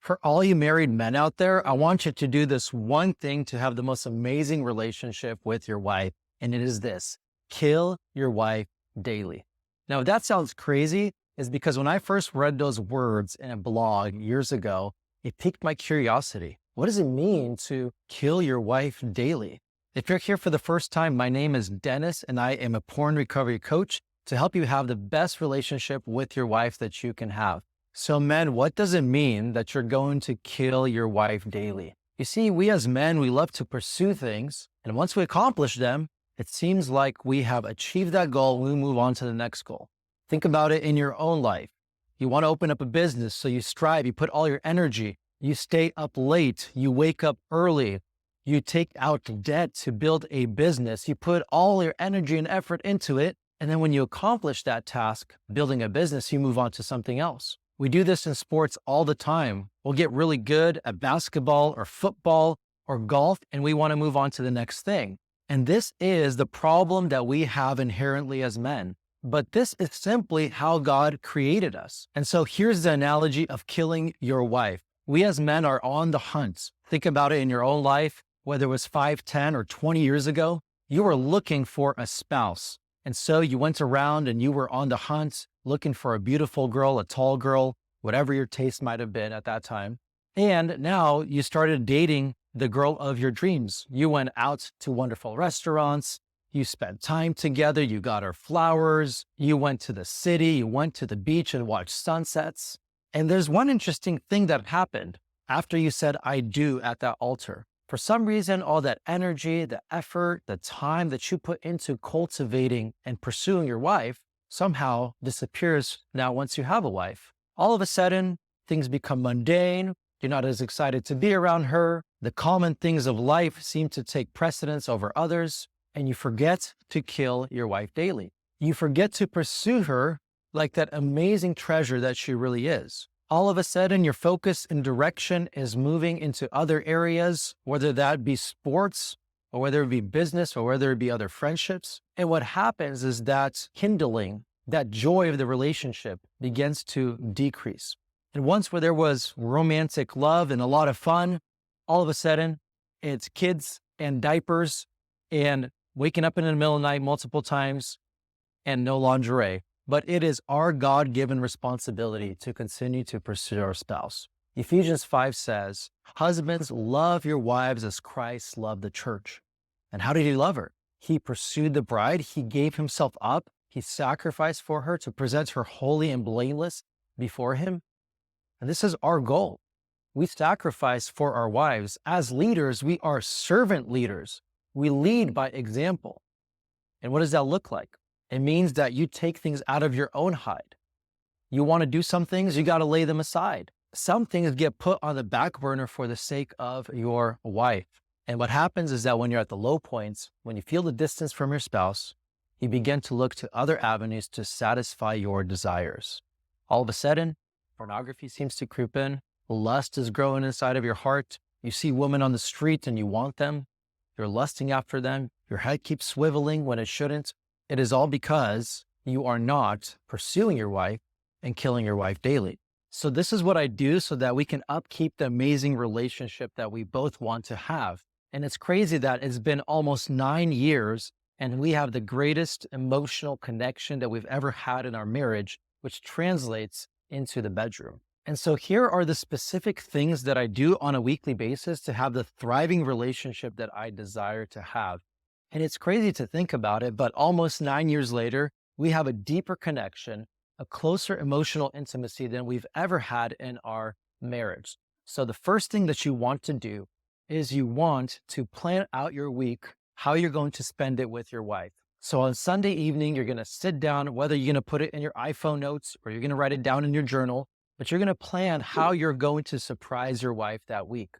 For all you married men out there, I want you to do this one thing to have the most amazing relationship with your wife. And it is this: kill your wife daily. Now, if that sounds crazy, is because when I first read those words in a blog years ago, it piqued my curiosity. What does it mean to kill your wife daily? If you're here for the first time, my name is Dennis, and I am a porn recovery coach to help you have the best relationship with your wife that you can have. So men, what does it mean that you're going to kill your wife daily? You see, we as men, we love to pursue things. And once we accomplish them, it seems like we have achieved that goal. We move on to the next goal. Think about it in your own life. You want to open up a business, so you strive, you put all your energy, you stay up late, you wake up early, you take out debt to build a business, you put all your energy and effort into it. And then when you accomplish that task, building a business, you move on to something else. We do this in sports all the time. We'll get really good at basketball or football or golf, and we want to move on to the next thing. And this is the problem that we have inherently as men. But this is simply how God created us. And so here's the analogy of killing your wife. We as men are on the hunt. Think about it in your own life, whether it was 5, 10, or 20 years ago, you were looking for a spouse. And so you went around and you were on the hunt, looking for a beautiful girl, a tall girl, whatever your taste might have been at that time. And now you started dating the girl of your dreams. You went out to wonderful restaurants. You spent time together. You got her flowers. You went to the city. You went to the beach and watched sunsets. And there's one interesting thing that happened after you said, "I do" at that altar. For some reason, all that energy, the effort, the time that you put into cultivating and pursuing your wife somehow disappears now once you have a wife. All of a sudden, things become mundane. You're not as excited to be around her. The common things of life seem to take precedence over others, and you forget to kill your wife daily. You forget to pursue her like that amazing treasure that she really is. All of a sudden, your focus and direction is moving into other areas, whether that be sports or whether it be business or whether it be other friendships. And what happens is that kindling, that joy of the relationship begins to decrease. And once where there was romantic love and a lot of fun, all of a sudden it's kids and diapers and waking up in the middle of the night multiple times and no lingerie. But it is our God-given responsibility to continue to pursue our spouse. Ephesians 5 says, "Husbands, love your wives as Christ loved the church." And how did he love her? He pursued the bride. He gave himself up. He sacrificed for her to present her holy and blameless before him. And this is our goal. We sacrifice for our wives. As leaders, we are servant leaders. We lead by example. And what does that look like? It means that you take things out of your own hide. You want to do some things, you got to lay them aside. Some things get put on the back burner for the sake of your wife. And what happens is that when you're at the low points, when you feel the distance from your spouse, you begin to look to other avenues to satisfy your desires. All of a sudden, pornography seems to creep in. Lust is growing inside of your heart. You see women on the street and you want them. You're lusting after them. Your head keeps swiveling when it shouldn't. It is all because you are not pursuing your wife and killing your wife daily. So this is what I do so that we can upkeep the amazing relationship that we both want to have. And it's crazy that it's been almost 9 years and we have the greatest emotional connection that we've ever had in our marriage, which translates into the bedroom. And so here are the specific things that I do on a weekly basis to have the thriving relationship that I desire to have. And it's crazy to think about it, but almost 9 years later, we have a deeper connection, a closer emotional intimacy than we've ever had in our marriage. So the first thing that you want to do is you want to plan out your week, how you're going to spend it with your wife. So on Sunday evening, you're going to sit down, whether you're going to put it in your iPhone notes or you're going to write it down in your journal, but you're going to plan how you're going to surprise your wife that week.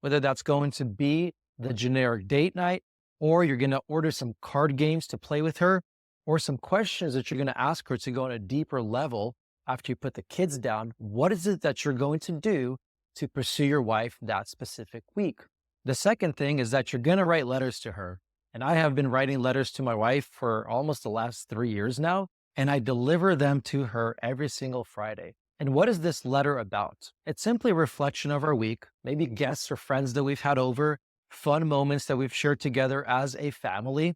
Whether that's going to be the generic date night, or you're going to order some card games to play with her, or some questions that you're going to ask her to go on a deeper level after you put the kids down. What is it that you're going to do to pursue your wife that specific week? The second thing is that you're going to write letters to her. And I have been writing letters to my wife for almost the last 3 years now, and I deliver them to her every single Friday. And what is this letter about? It's simply a reflection of our week, maybe guests or friends that we've had over, fun moments that we've shared together as a family,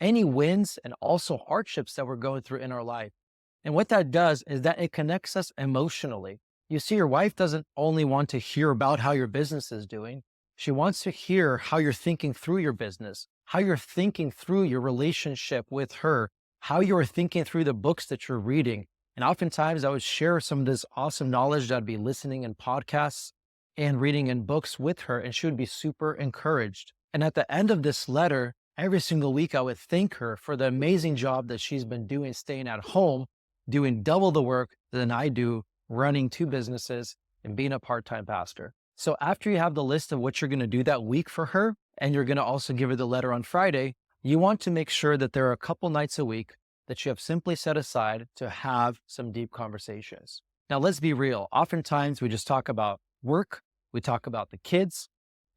any wins and also hardships that we're going through in our life. And what that does is that it connects us emotionally. You see, your wife doesn't only want to hear about how your business is doing, she wants to hear how you're thinking through your business, how you're thinking through your relationship with her, how you're thinking through the books that you're reading. And oftentimes I would share some of this awesome knowledge that I'd be listening in podcasts and reading in books with her, and she would be super encouraged. And at the end of this letter, every single week, I would thank her for the amazing job that she's been doing, staying at home, doing double the work than I do, running two businesses and being a part-time pastor. So after you have the list of what you're going to do that week for her, and you're going to also give her the letter on Friday, you want to make sure that there are a couple nights a week that you have simply set aside to have some deep conversations. Now, let's be real. Oftentimes we just talk about work, we talk about the kids,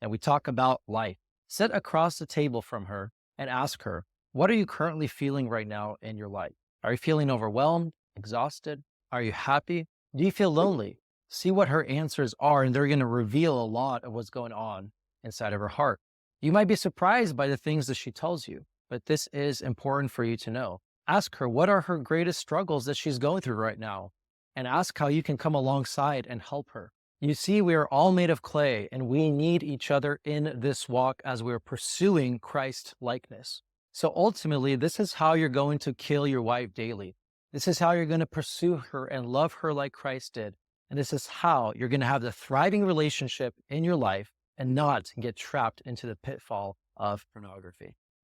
and we talk about life. Sit across the table from her and ask her, what are you currently feeling right now in your life? Are you feeling overwhelmed, exhausted? Are you happy? Do you feel lonely? See what her answers are, and they're going to reveal a lot of what's going on inside of her heart. You might be surprised by the things that she tells you, but this is important for you to know. Ask her, what are her greatest struggles that she's going through right now? And ask how you can come alongside and help her. You see, we are all made of clay, and we need each other in this walk as we're pursuing Christ likeness. So ultimately, this is how you're going to kill your wife daily. This is how you're going to pursue her and love her like Christ did. And this is how you're going to have the thriving relationship in your life and not get trapped into the pitfall of pornography.